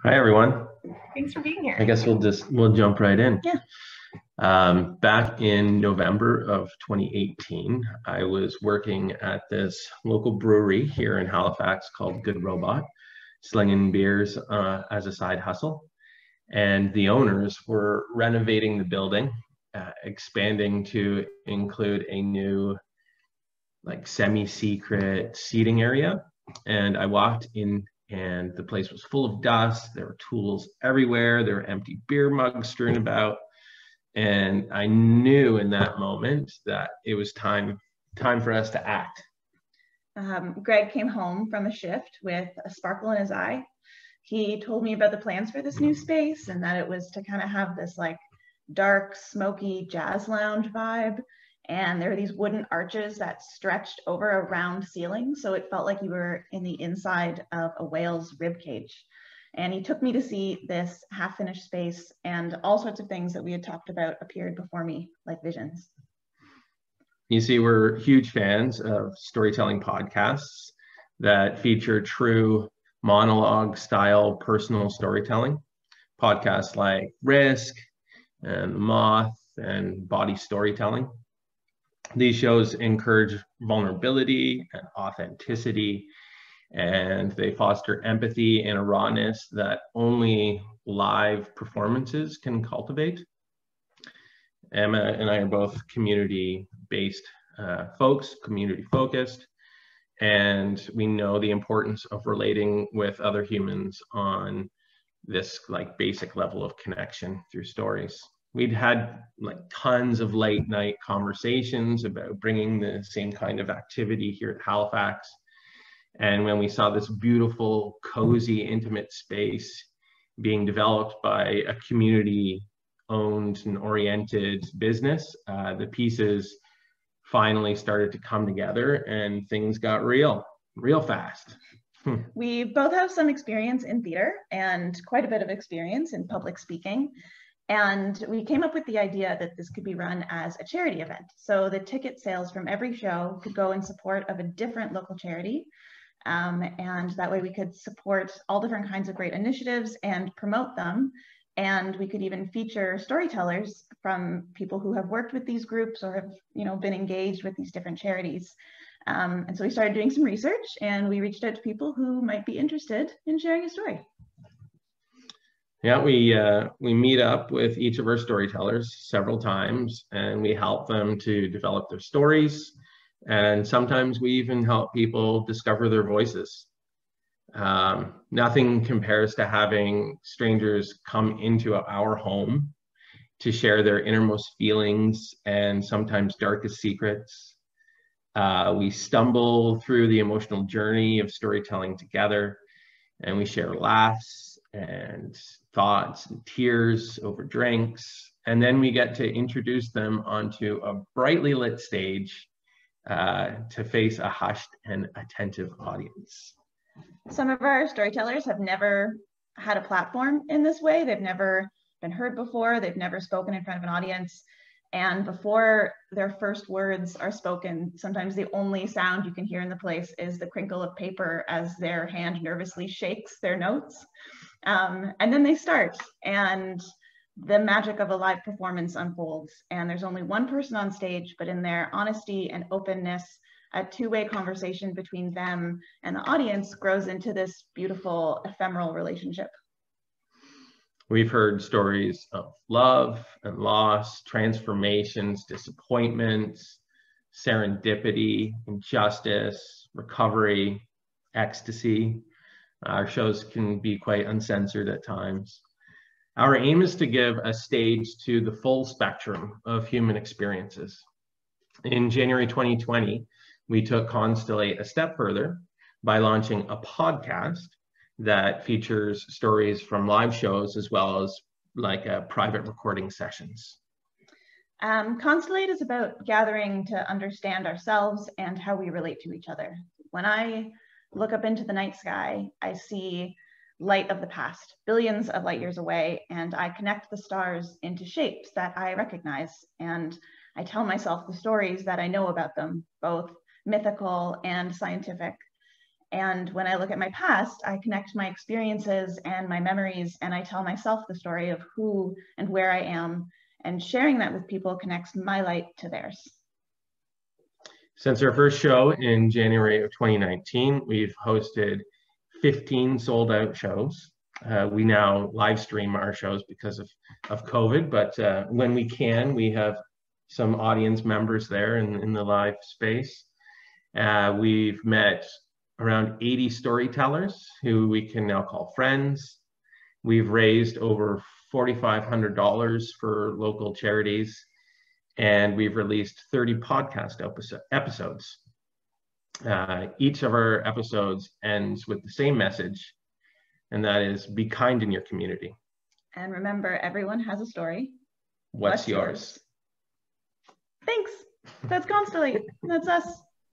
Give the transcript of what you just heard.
Hi, everyone. Thanks for being here. I guess we'll jump right in. Yeah. Back in November of 2018, I was working at this local brewery here in Halifax called Good Robot, slinging beers as a side hustle. And the owners were renovating the building, expanding to include a new, like, semi-secret seating area. And I walked in and the place was full of dust. There were tools everywhere. There were empty beer mugs strewn about. And I knew in that moment that it was time for us to act. Greg came home from a shift with a sparkle in his eye. He told me about the plans for this new space and that it was to kind of have this like dark, smoky jazz lounge vibe. And there were these wooden arches that stretched over a round ceiling. So it felt like you were in the inside of a whale's rib cage. And he took me to see this half-finished space, and all sorts of things that we had talked about appeared before me like visions. You see, we're huge fans of storytelling podcasts that feature true monologue style personal storytelling. Podcasts like Risk and Moth and Body Storytelling. These shows encourage vulnerability and authenticity, and they foster empathy and a rawness that only live performances can cultivate. Emma and I are both community-based folks, community-focused, and we know the importance of relating with other humans on this like basic level of connection through stories. We'd had like tons of late night conversations about bringing the same kind of activity here at Halifax. And when we saw this beautiful, cozy, intimate space being developed by a community-owned and oriented business, the pieces finally started to come together and things got real fast. We both have some experience in theater and quite a bit of experience in public speaking. And we came up with the idea that this could be run as a charity event. So the ticket sales from every show could go in support of a different local charity. And that way we could support all different kinds of great initiatives and promote them. And we could even feature storytellers from people who have worked with these groups or have, been engaged with these different charities. And so we started doing some research and we reached out to people who might be interested in sharing a story. Yeah, we meet up with each of our storytellers several times and we help them to develop their stories. And sometimes we even help people discover their voices. Nothing compares to having strangers come into our home to share their innermost feelings and sometimes darkest secrets. We stumble through the emotional journey of storytelling together, and we share laughs and thoughts and tears over drinks. And then we get to introduce them onto a brightly lit stage to face a hushed and attentive audience. Some of our storytellers have never had a platform in this way. They've never been heard before. They've never spoken in front of an audience. And before their first words are spoken, sometimes the only sound you can hear in the place is the crinkle of paper as their hand nervously shakes their notes. And then they start, and the magic of a live performance unfolds. And there's only one person on stage, but in their honesty and openness, a two-way conversation between them and the audience grows into this beautiful ephemeral relationship. We've heard stories of love and loss, transformations, disappointments, serendipity, injustice, recovery, ecstasy. Our shows can be quite uncensored at times. Our aim is to give a stage to the full spectrum of human experiences. In January 2020, we took Constellate a step further by launching a podcast that features stories from live shows as well as like private recording sessions. Constellate is about gathering to understand ourselves and how we relate to each other. When I look up into the night sky, I see light of the past, billions of light years away, and I connect the stars into shapes that I recognize. And I tell myself the stories that I know about them, both mythical and scientific. And when I look at my past, I connect my experiences and my memories, and I tell myself the story of who and where I am, and sharing that with people connects my light to theirs. Since our first show in January of 2019, we've hosted 15 sold out shows. We now live stream our shows because of COVID, but when we can, we have some audience members there in the live space. We've met around 80 storytellers who we can now call friends. We've raised over $4,500 for local charities, and we've released 30 podcast episodes. Each of our episodes ends with the same message, and that is be kind in your community. And remember, everyone has a story. What's yours? Thanks. That's Constellate. That's us.